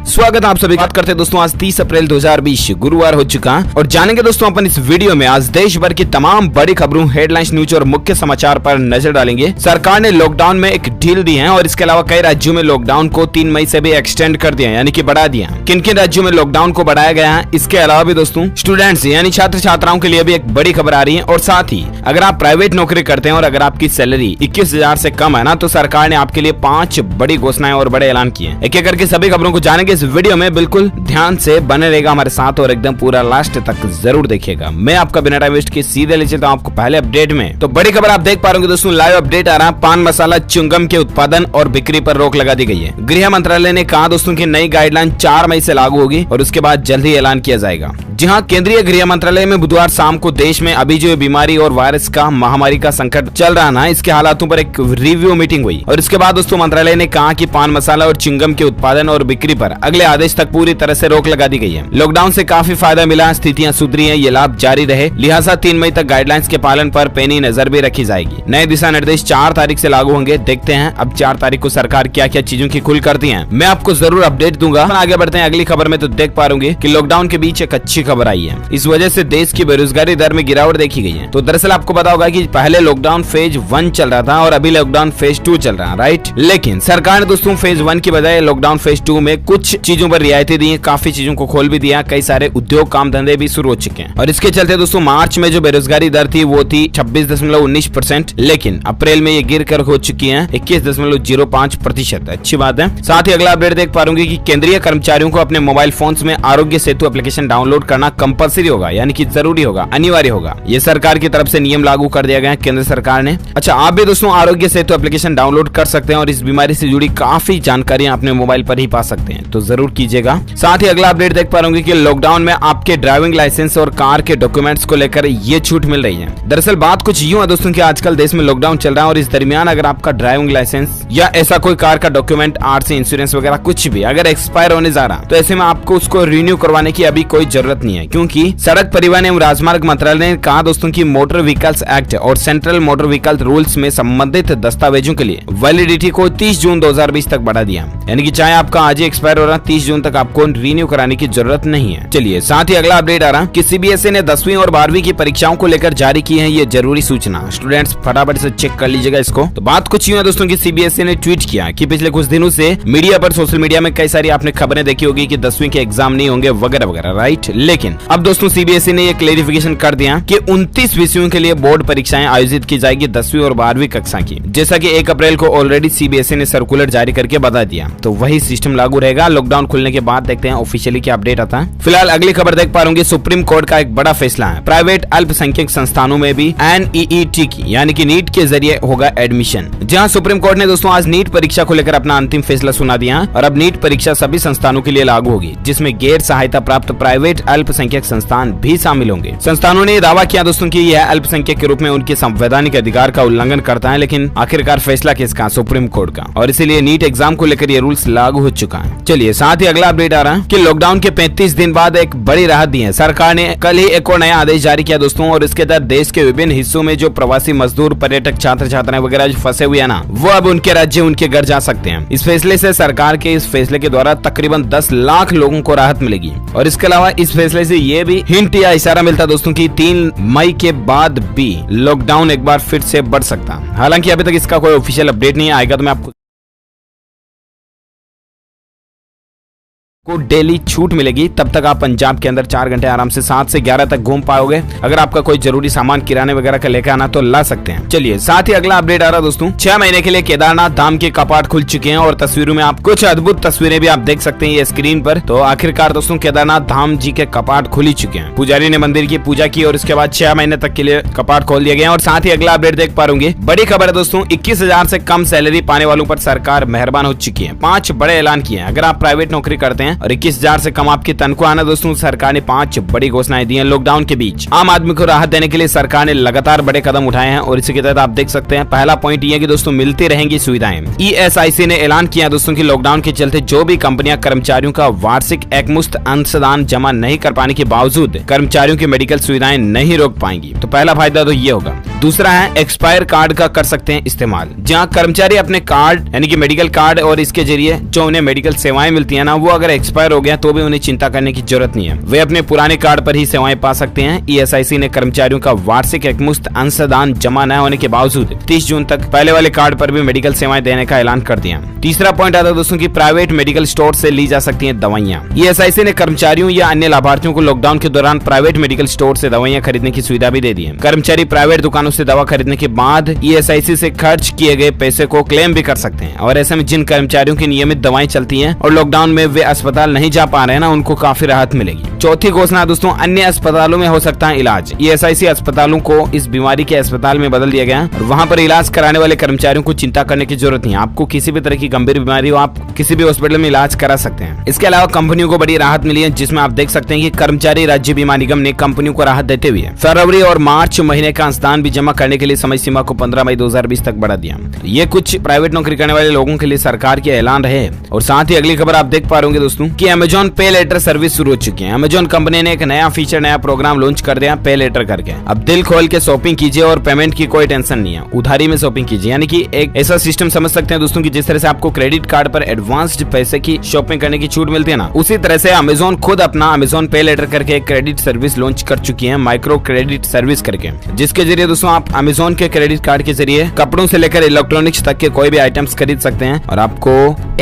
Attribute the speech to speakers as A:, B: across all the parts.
A: स्वागत है आप सभी। बात करते हैं दोस्तों आज 30 अप्रैल 2020 गुरुवार हो चुका और जानेंगे दोस्तों अपन इस वीडियो में आज देश भर की तमाम बड़ी खबरों, हेडलाइंस, न्यूज और मुख्य समाचार पर नजर डालेंगे। सरकार ने लॉकडाउन में एक ढील दी है और इसके अलावा कई राज्यों में लॉकडाउन को 3 मई से भी एक्सटेंड कर दिया यानी कि बढ़ा दिया। किन किन राज्यों में लॉकडाउन को बढ़ाया गया है, इसके अलावा भी दोस्तों स्टूडेंट्स यानी छात्र छात्राओं के लिए भी एक बड़ी खबर आ रही है। और साथ ही अगर आप प्राइवेट नौकरी करते हैं और अगर आपकी सैलरी 21,000 से कम है ना, तो सरकार ने आपके लिए 5 बड़ी घोषणाएं और बड़े ऐलान किए हैं। एक एक करके सभी खबरों को जानेंगे इस वीडियो में। बिल्कुल ध्यान से बने रहेगा हमारे साथ और एकदम पूरा लास्ट तक जरूर देखिएगा। मैं आपका बिना टाइम वेस्ट के सीधे ले चलता हूं आपको पहले अपडेट में। तो बड़ी खबर आप देख पा रहे होंगे दोस्तों, लाइव अपडेट आ रहा है। पान मसाला च्युइंगम के उत्पादन और बिक्री पर रोक लगा दी गई है। गृह मंत्रालय ने कहा दोस्तों की नई गाइडलाइन 4 मई से लागू होगी और उसके बाद जल्द ही ऐलान किया जाएगा। जी हाँ, केंद्रीय गृह मंत्रालय में बुधवार शाम को देश में अभी जो बीमारी और वायरस का महामारी का संकट चल रहा ना, इसके हालातों पर एक रिव्यू मीटिंग हुई और इसके बाद दोस्तों मंत्रालय ने कहा कि पान मसाला और च्युइंगम के उत्पादन और बिक्री पर अगले आदेश तक पूरी तरह से रोक लगा दी गई है। लॉकडाउन से काफी फायदा मिला, स्थितियां सुधरी हैं, ये लाभ जारी रहे, लिहाजा 3 मई तक गाइडलाइंस के पालन पर पैनी नजर भी रखी जाएगी। नए दिशा निर्देश 4 तारीख से लागू होंगे। देखते हैं अब 4 तारीख को सरकार क्या क्या चीजों की खुल करती है, मैं आपको जरूर अपडेट दूंगा। आगे बढ़ते हैं अगली खबर में। तो देख पा रहे कि लॉकडाउन के बीच एक अच्छी खबर आई है। इस वजह से देश की बेरोजगारी दर में गिरावट देखी गई है। तो दरअसल आपको पता होगा कि पहले लॉकडाउन फेज 1 चल रहा था और अभी लॉकडाउन फेज 2 चल रहा है, राइट। लेकिन सरकार ने दोस्तों फेज 1 की बजाय लॉकडाउन फेज 2 में कुछ चीजों पर रियायतें दी है, काफी चीजों को खोल भी दिया, कई सारे उद्योग काम धंधे भी शुरू हो चुके हैं। और इसके चलते दोस्तों मार्च में जो बेरोजगारी दर थी वो थी 26.19%, लेकिन अप्रैल में ये गिर कर हो चुकी है 21.05%। अच्छी बात है। साथ ही अगला अपडेट देख पा रहे कि केंद्रीय कर्मचारियों को अपने मोबाइल फोन्स में आरोग्य सेतु एप्लीकेशन डाउनलोड करना कंपलसरी होगा, यानी कि जरूरी होगा, अनिवार्य होगा। ये सरकार की तरफ से नियम लागू कर दिया गया है केंद्र सरकार ने। अच्छा, आप भी दोस्तों आरोग्य सेतु एप्लीकेशन डाउनलोड कर सकते हैं और इस बीमारी से जुड़ी काफी जानकारियां अपने मोबाइल पर ही पा सकते हैं, तो जरूर कीजिएगा। साथ ही अगला अपडेट देख पा रहे कि लॉकडाउन में आपके ड्राइविंग लाइसेंस और कार के डॉक्यूमेंट्स को लेकर ये छूट मिल रही है। दरअसल बात कुछ यूं है दोस्तों कि आजकल देश में लॉकडाउन चल रहा है और इस दरमियान अगर आपका ड्राइविंग लाइसेंस या ऐसा कोई कार का डॉक्यूमेंट, आरसी, इंश्योरेंस वगैरह कुछ भी अगर एक्सपायर होने जा रहा, तो ऐसे में आपको उसको रिन्यू करवाने की अभी कोई जरूरत नहीं है, क्योंकि सड़क परिवहन एवं राजमार्ग मंत्रालय ने कहा दोस्तों की मोटर व्हीकल्स एक्ट और सेंट्रल मोटर व्हीकल रूल्स में संबंधित दस्तावेजों के लिए वैलिडिटी को 30 जून 2020 तक बढ़ा दिया, यानी कि चाहे आपका आज ही एक्सपायर हो रहा, 30 जून तक आपको रिन्यू कराने की जरूरत नहीं है। चलिए साथ ही अगला अपडेट आ रहा कि सीबीएसई ने 10वीं और 12वीं की परीक्षाओं को लेकर जारी की है ये जरूरी सूचना। स्टूडेंट्स फटाफट से चेक कर लीजिएगा इसको। तो बात कुछ यूं है दोस्तों कि सीबीएसई ने ट्वीट किया कि पिछले कुछ दिनों से मीडिया पर, सोशल मीडिया में कई सारी आपने खबरें देखी होगी कि 10वीं के एग्जाम नहीं होंगे वगैरह वगैरह, राइट। लेकिन अब दोस्तों सीबीएसई ने ये क्लेरिफिकेशन कर दिया कि 29 विषयों के लिए बोर्ड परीक्षाएं आयोजित की जाएगी 10वीं और 12वीं कक्षा की, जैसा कि 1 अप्रैल को ऑलरेडी सीबीएसई ने सर्कुलर जारी करके बता दिया। तो वही सिस्टम लागू रहेगा लॉकडाउन खुलने के बाद। देखते हैं ऑफिशियली क्या अपडेट आता है। फिलहाल अगली खबर देख पा रहे सुप्रीम कोर्ट का एक बड़ा फैसला है। प्राइवेट अल्पसंख्यक संस्थानों में भी NEET की यानी कि नीट के जरिए होगा एडमिशन। जहां सुप्रीम कोर्ट ने दोस्तों आज नीट परीक्षा को लेकर अपना अंतिम फैसला सुना दिया और अब नीट परीक्षा सभी संस्थानों के लिए लागू होगी, जिसमें गैर सहायता प्राप्त प्राइवेट अल्पसंख्यक संस्थान भी शामिल होंगे। संस्थानों ने दावा किया दोस्तों की यह अल्पसंख्यक के रूप में उनके संवैधानिक अधिकार का उल्लंघन करता है, लेकिन आखिरकार फैसला किसका? सुप्रीम कोर्ट का, और इसीलिए नीट एग्जाम को लेकर ये रूल्स लागू हो चुका है। चलिए साथ ही अगला अपडेट आ रहा है कि लॉकडाउन के 35 दिन बाद एक बड़ी राहत दी है सरकार ने। कल ही एक और नया आदेश जारी किया दोस्तों और इसके तहत देश के विभिन्न हिस्सों में जो प्रवासी मजदूर, पर्यटक, छात्र छात्राएं वगैरह जो फंसे हुए हैं ना, वो अब उनके राज्य, उनके घर जा सकते हैं। इस फैसले से सरकार के इस फैसले के द्वारा तकरीबन 10 लाख लोगों को राहत मिलेगी। और इसके अलावा इस फैसले से ये भी हिंट या इशारा मिलता दोस्तों की 3 मई के बाद भी लॉकडाउन एक बार फिर से बढ़ सकता। हालांकि अभी तक इसका कोई ऑफिशियल अपडेट नहीं आएगा तो मैं आपको को डेली छूट मिलेगी। तब तक आप पंजाब के अंदर 4 घंटे आराम से 7 से 11 तक घूम पाओगे। अगर आपका कोई जरूरी सामान किराने वगैरह का लेकर आना तो ला सकते हैं। चलिए साथ ही अगला अपडेट आ रहा दोस्तों, 6 महीने के लिए केदारनाथ धाम के कपाट खुल चुके हैं और तस्वीरों में आप कुछ अद्भुत तस्वीरें भी आप देख सकते हैं ये स्क्रीन पर। तो आखिरकार दोस्तों केदारनाथ धाम जी के कपाट खुल चुके हैं। पुजारी ने मंदिर की पूजा की और उसके बाद 6 महीने तक के लिए कपाट खोल दिए गए। और साथ ही अगला अपडेट देख पा रहे बड़ी खबर है दोस्तों, 21,000 से कम सैलरी पाने वालों पर सरकार मेहरबान हो चुकी है। 5 बड़े ऐलान किए हैं। अगर आप प्राइवेट नौकरी करते हैं और 21,000 से कम आपकी तनख्वाह आना दोस्तों, सरकार ने 5 बड़ी घोषणाएं दी हैं लॉकडाउन के बीच। आम आदमी को राहत देने के लिए सरकार ने लगातार बड़े कदम उठाए हैं और इसी के तहत आप देख सकते हैं पहला पॉइंट ये कि दोस्तों मिलती रहेंगी सुविधाएं। ESIC ने ऐलान किया दोस्तों कि लॉकडाउन के चलते जो भी कंपनियां कर्मचारियों का वार्षिक एकमुश्त अंशदान जमा नहीं कर पाने के बावजूद कर्मचारियों की मेडिकल सुविधाएं नहीं रोक पाएंगी। तो पहला फायदा तो ये होगा। दूसरा है एक्सपायर कार्ड का कर सकते हैं इस्तेमाल, जहां कर्मचारी अपने कार्ड यानी कि मेडिकल कार्ड और इसके जरिए जो उन्हें मेडिकल सेवाएं मिलती है ना, वो अगर एक्सपायर हो गया तो भी उन्हें चिंता करने की जरूरत नहीं है, वे अपने पुराने कार्ड पर ही सेवाएं पा सकते हैं। ईएसआईसी ने कर्मचारियों का वार्षिक एकमुश्त अंशदान जमा न होने के बावजूद 30 जून तक पहले वाले कार्ड पर भी मेडिकल सेवाएं देने का ऐलान कर दिया। तीसरा पॉइंट आता है दोस्तों की प्राइवेट मेडिकल स्टोर से ली जा सकती हैं दवाइयां। ईएसआईसी ने कर्मचारियों या अन्य लाभार्थियों को लॉकडाउन के दौरान प्राइवेट मेडिकल स्टोर से दवाइयां खरीदने की सुविधा भी दे दी है। कर्मचारी प्राइवेट दुकानों से दवा खरीदने के बाद ईएसआईसी से खर्च किए गए पैसे को क्लेम भी कर सकते हैं। और ऐसे में जिन कर्मचारियों की नियमित दवाएं चलती हैं और लॉकडाउन में वे अस्पताल नहीं जा पा रहे हैं ना, उनको काफी राहत मिलेगी। चौथी घोषणा दोस्तों, अन्य अस्पतालों में हो सकता है इलाज। ईएसआईसी अस्पतालों को इस बीमारी के अस्पताल में बदल दिया गया और वहाँ पर इलाज कराने वाले कर्मचारियों को चिंता करने की जरूरत नहीं है। आपको किसी भी तरह की गंभीर बीमारी हो, आप किसी भी हॉस्पिटल में इलाज करा सकते हैं। इसके अलावा कंपनियों को बड़ी राहत मिली है, जिसमें आप देख सकते हैं कि कर्मचारी राज्य बीमा निगम ने कंपनियों को राहत देते हुए फरवरी और मार्च महीने का अंशदान भी जमा करने के लिए समय सीमा को 15 मई 2020 तक बढ़ा दिया। ये कुछ प्राइवेट नौकरी करने वाले लोगों के लिए सरकार के ऐलान रहे। और साथ ही अगली खबर आप देख पा रहे होंगे दोस्तों कि अमेजॉन पे लेटर सर्विस शुरू हो चुकी है। अमेजॉन कंपनी ने एक नया फीचर, नया प्रोग्राम लॉन्च कर दिया पे लेटर करके। अब दिल खोल के शॉपिंग कीजिए और पेमेंट की कोई टेंशन नहीं है, उधारी में शॉपिंग कीजिए। यानी कि एक ऐसा सिस्टम समझ सकते हैं दोस्तों कि जिस तरह से आपको क्रेडिट कार्ड पर एडवांस्ड पैसे की शॉपिंग करने की छूट मिलती है ना, उसी तरह से अमेजॉन खुद अपना अमेजॉन पे लेटर करके एक क्रेडिट सर्विस लॉन्च कर चुकी है, माइक्रो क्रेडिट सर्विस करके, जिसके जरिए दोस्तों आप अमेजॉन के क्रेडिट कार्ड के जरिए कपड़ों से लेकर इलेक्ट्रॉनिक्स तक के कोई भी आइटम्स खरीद सकते हैं। और आपको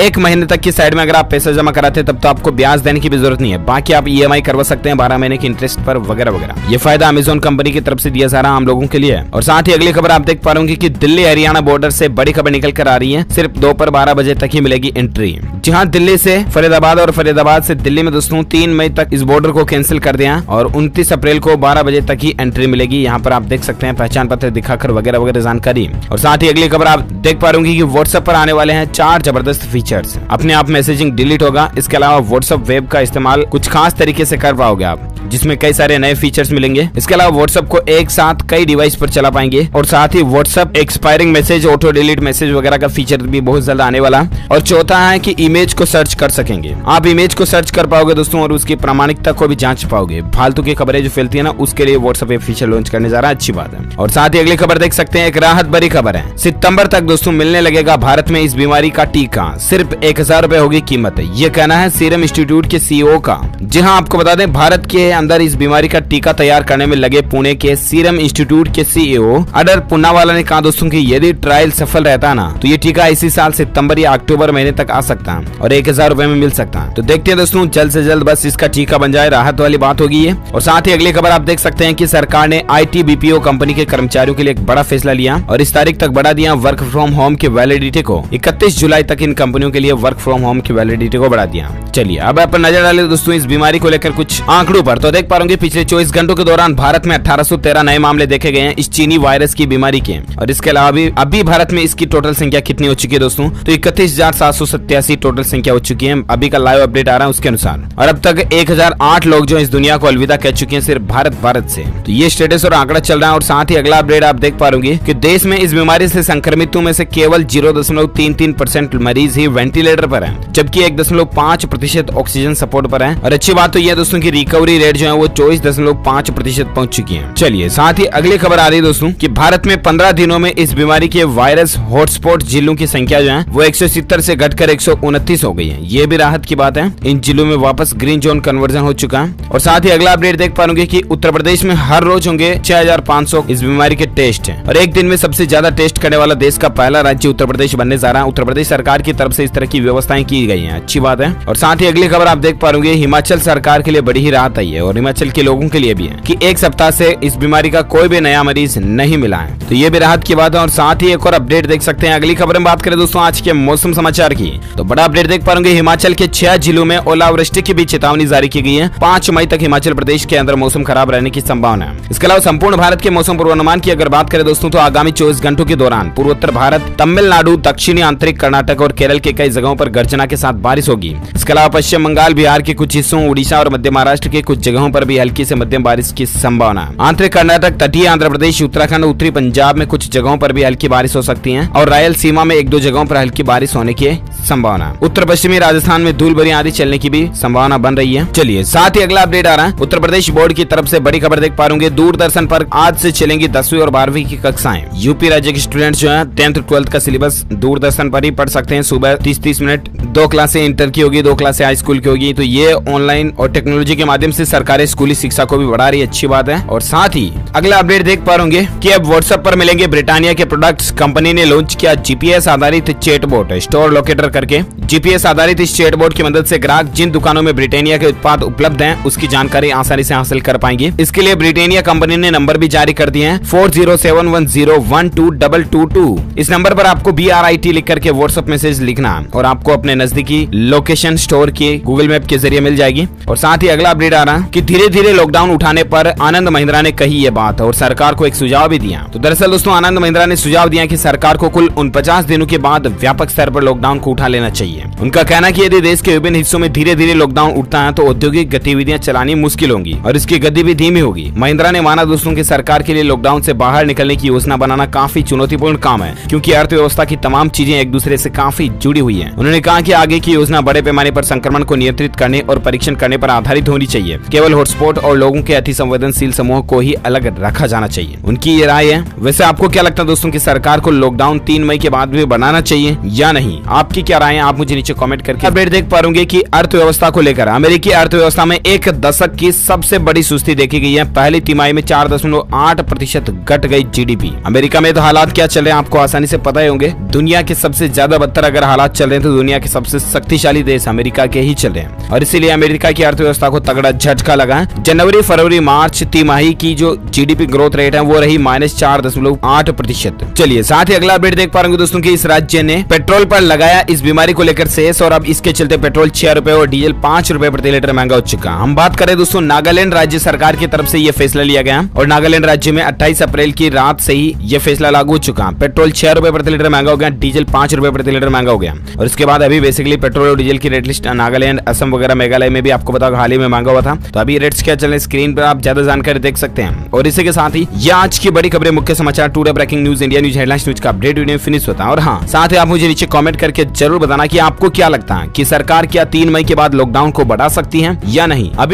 A: 1 महीने तक की साइड में अगर आप पैसा जमा कराते हैं तब तो आपको ब्याज देने की भी जरूरत नहीं है। बाकी आप ईएमआई करवा सकते हैं 12 महीने की इंटरेस्ट पर वगैरह वगैरह। ये फायदा अमेजॉन कंपनी की तरफ से दिया जा रहा है आम लोगों के लिए। और साथ ही अगली खबर आप देख पा रहे होंगे कि दिल्ली हरियाणा बॉर्डर से बड़ी खबर निकल कर आ रही है। सिर्फ दोपहर 12 बजे तक ही मिलेगी एंट्री। जहां दिल्ली से फरीदाबाद और फरीदाबाद से दिल्ली में दोस्तों 3 मई तक इस बॉर्डर को कैंसिल कर दिया और 29 अप्रैल को 12 बजे तक ही एंट्री मिलेगी। यहाँ पर आप देख सकते हैं पहचान पत्र दिखाकर वगैरह वगैरह जानकारी। और साथ ही अगली खबर आप देख पा रहे होंगे कि व्हाट्सएप पर आने वाले हैं 4 जबरदस्त फीचर्स। अपने आप मैसेजिंग डिलीट होगा। इसके अलावा व्हाट्सएप वेब का इस्तेमाल कुछ खास तरीके से कर पाओगे आप, जिसमें कई सारे नए फीचर्स मिलेंगे। इसके अलावा व्हाट्सएप को एक साथ कई डिवाइस पर चला पाएंगे। और साथ ही WhatsApp expiring message, auto delete message वगैरह का फीचर भी बहुत जल्द आने वाला। और चौथा है कि इमेज को सर्च कर सकेंगे। आप इमेज को सर्च कर पाओगे दोस्तों और उसकी प्रामाणिकता को भी जांच पाओगे। फालतू की खबरें जो फैलती है ना, उसके लिए व्हाट्सएप एक फीचर लॉन्च करने जा रहा है, अच्छी बात है। और साथ ही अगली खबर देख सकते हैं, एक राहत भरी खबर है। सितंबर तक दोस्तों मिलने लगेगा भारत में इस बीमारी का टीका। सिर्फ 1000 रुपए होगी कीमत। ये कहना है सीरम इंस्टीट्यूट के सीईओ का। जी हाँ, आपको बता दें भारत के अंदर इस बीमारी का टीका तैयार करने में लगे पुणे के सीरम इंस्टीट्यूट के सीईओ अडर पुनावाला ने कहा दोस्तों कि यदि ट्रायल सफल रहता ना तो ये टीका इसी साल सितंबर या अक्टूबर महीने तक आ सकता है और 1000 रुपए में मिल सकता है। तो देखते हैं दोस्तों, जल्द से जल्द बस इसका टीका बन जाए, राहत वाली बात होगी ये। और साथ ही अगली खबर आप देख सकते हैं कि सरकार ने IT BPO कंपनी के कर्मचारियों के लिए एक बड़ा फैसला लिया और इस तारीख तक बढ़ा दिया वर्क फ्रॉम होम की वैलिडिटी को। 31 जुलाई तक इन कंपनियों के लिए वर्क फ्रॉम होम की वैलिडिटी को बढ़ा दिया। चलिए अब अपन नजर डालें दोस्तों इस बीमारी को लेकर कुछ आंकड़ों पर। तो देख पा रहे पिछले 24 घंटों के दौरान भारत में 1813 नए मामले देखे गए हैं इस चीनी वायरस की बीमारी के। और इसके अलावा अभी भारत में इसकी टोटल संख्या कितनी हो चुकी है दोस्तों, तो 31,787 टोटल संख्या हो चुकी है। अभी का लाइव अपडेट आ रहा है उसके अनुसार। और अब तक 1008 लोग जो इस दुनिया को अलविदा कह चुके हैं सिर्फ भारत से। तो ये स्टेटस और आंकड़ा चल रहा है। और साथ ही अगला अपडेट आप देख पा रहे कि देश में इस बीमारी से संक्रमितों में से केवल 0.33% मरीज ही वेंटिलेटर पर है, जबकि 1.5% ऑक्सीजन सपोर्ट पर है। और अच्छी बात तो यह दोस्तों की रिकवरी रेट जो है वो 24.5% पहुंच चुकी है। चलिए साथ ही अगली खबर आ रही है दोस्तों कि भारत में 15 दिनों में इस बीमारी के वायरस हॉटस्पॉट जिलों की संख्या जो है वो 170 से घटकर 129 हो गई है। ये भी राहत की बात है। इन जिलों में वापस ग्रीन जोन कन्वर्जन हो चुका है। और साथ ही अगला अपडेट देख पाओगे कि उत्तर प्रदेश में हर रोज होंगे 6500 इस बीमारी के टेस्ट हैं। और एक दिन में सबसे ज्यादा टेस्ट करने वाला देश का पहला राज्य उत्तर प्रदेश बनने जा रहा है। उत्तर प्रदेश सरकार की तरफ से इस तरह की व्यवस्थाएं की गई हैं, अच्छी बात है। और साथ ही अगली खबर आप देख पाओगे हिमाचल सरकार के लिए बड़ी ही राहत आई है और हिमाचल के लोगों के लिए भी है कि एक सप्ताह से इस बीमारी का कोई भी नया मरीज नहीं मिला है। तो ये भी राहत की बात है। और साथ ही एक और अपडेट देख सकते हैं। अगली खबर में बात करें दोस्तों आज के मौसम समाचार की, तो बड़ा अपडेट देख पाओगे हिमाचल के 6 जिलों में ओलावृष्टि की भी चेतावनी जारी की गई है। 5 मई तक हिमाचल प्रदेश के अंदर मौसम खराब रहने की संभावना है। इसके अलावा संपूर्ण भारत के मौसम पूर्वानुमान की अगर बात करें दोस्तों तो आगामी 24 घंटों के दौरान पूर्वोत्तर भारत, तमिलनाडु, दक्षिणी आंतरिक कर्नाटक और केरल के कई जगहों पर गर्जना के साथ बारिश होगी। इसके अलावा पश्चिम बंगाल, बिहार के कुछ हिस्सों, उड़ीसा और मध्य महाराष्ट्र के कुछ जगहों पर भी हल्की से मध्यम बारिश की संभावना है। आंतरिक कर्नाटक, तटीय आंध्र प्रदेश, उत्तराखंड, उत्तरी पंजाब में कुछ जगहों पर भी हल्की बारिश हो सकती है और रायलसीमा में 1-2 जगहों पर हल्की बारिश होने की संभावना। उत्तर पश्चिमी राजस्थान में धूल भरी आंधी चलने की भी संभावना बन रही है। चलिए साथ ही अगला अपडेट आ रहा है उत्तर प्रदेश बोर्ड की तरफ से बड़ी खबर देख पा रहे दूरदर्शन पर आज से चलेंगी 10वीं और 12वीं की कक्षाएं। यूपी राज्य के स्टूडेंट्स जो है 10th 12th का सिलेबस दूरदर्शन पर ही पढ़ सकते हैं। सुबह 30-30 मिनट 2 क्लासें इंटर की होगी, 2 क्लास से हाई स्कूल की होगी। तो ये ऑनलाइन और टेक्नोलॉजी के माध्यम से सरकारी स्कूली शिक्षा को भी बढ़ा रही है, अच्छी बात है। और साथ ही अगला अपडेट देख पा रहे कि अब व्हाट्सएप पर मिलेंगे ब्रिटानिया के प्रोडक्ट्स। कंपनी ने लॉन्च किया जीपीएस आधारित चैटबॉट स्टोर लोकेटर करके। जीपीएस आधारित इस चैटबॉट की मदद से ग्राहक जिन दुकानों में ब्रिटानिया के उत्पाद उपलब्ध हैं उसकी जानकारी आसानी से हासिल कर पाएंगे। इसके लिए ब्रिटानिया कंपनी ने नंबर भी जारी कर दिए हैं 4071012222। इस नंबर पर आपको BRIT लिख करके व्हाट्सएप मैसेज लिखना और आपको अपने नजदीकी लोकेशन स्टोर की गूगल मैप के जरिए मिल जाएगी। और साथ ही अगला अपडेट आ रहा है कि धीरे धीरे लॉकडाउन उठाने पर आनंद महिंद्रा ने कही ये बात और सरकार को एक सुझाव भी दिया। तो दरअसल दोस्तों आनंद महिंद्रा ने सुझाव दिया कि सरकार को कुल 49 दिनों के बाद व्यापक स्तर पर लॉकडाउन को उठा लेना चाहिए। उनका कहना कि यदि देश के विभिन्न हिस्सों में धीरे धीरे लॉकडाउन उठता है तो औद्योगिक गतिविधियां चलानी मुश्किल होंगी और इसकी गति भी धीमी होगी। महिंद्रा ने माना दोस्तों की सरकार के लिए लॉकडाउन से बाहर निकलने की योजना बनाना काफी चुनौतीपूर्ण काम है, क्योंकि अर्थव्यवस्था की तमाम चीजें एक दूसरे से काफी जुड़ी हुई है। उन्होंने कहा कि आगे की योजना बड़े पैमाने पर संक्रमण को नियंत्रित करने और परीक्षण करने पर आधारित होनी चाहिए। केवल हॉटस्पॉट और लोगों के अति संवेदनशील समूह को ही अलग रखा जाना चाहिए, उनकी ये राय है। वैसे आपको क्या लगता है दोस्तों की सरकार को लॉकडाउन 3 मई के बाद भी बढ़ाना चाहिए या नहीं? आपकी क्या राय है आप मुझे नीचे कमेंट करके अपडेट देख पा रहे कि अर्थव्यवस्था को लेकर अमेरिकी अर्थव्यवस्था में एक दशक की सबसे बड़ी सुस्ती देखी गई है। पहली तिमाही में 4.8% घट गई जीडीपी। अमेरिका में तो हालात क्या चल रहे हैं आपको आसानी से पता ही होंगे। दुनिया के सबसे ज्यादा बदतर अगर हालात चल रहे हैं तो दुनिया के सबसे शक्तिशाली देश अमेरिका के ही चल रहे हैं और इसीलिए अमेरिका की अर्थव्यवस्था को तगड़ा झटका लगा है। जनवरी फरवरी मार्च तिमाही की जो जीडीपी ग्रोथ रेट है वो रही -4.8%। चलिए साथ ही अगला अपडेट देख पा रहे हैं दोस्तों की इस राज्य ने पेट्रोल पर लगाया इस बीमारी को लेकर सेस और अब इसके चलते पेट्रोल 6 रुपए और डीजल 5 रुपए प्रति लीटर महंगा हो चुका। हम बात करें दोस्तों नागालैंड राज्य सरकार की तरफ से ये फैसला लिया गया और नागालैंड राज्य में 28 अप्रैल की रात से ही ये फैसला लागू हो चुका। पेट्रोल 6 रुपए प्रति लीटर महंगा हो गया, डीजल 5 रुपए प्रति लीटर महंगा हो गया। और इसके बाद अभी बेसिकली पेट्रोल और डीजल की रेट लिस्ट नागालैंड, असम वगैरह मेघालय में भी आपको बताओ हाल ही में महंगा हुआ था। तो अभी रेट्स क्या चल रहे स्क्रीन पर आप ज्यादा जानकारी देख सकते हैं। और इसी के साथ ही ये आज की बड़ी खबरें, मुख्य समाचार, today breaking news, India news headlines news का अपडेट वीडियो फिनिश होता है। और हाँ साथ ही आप मुझे नीचे कमेंट करके जरूर बताना कि आपको क्या लगता है कि सरकार क्या 3 मई के बाद लॉकडाउन को बढ़ा सकती है या नहीं। अभी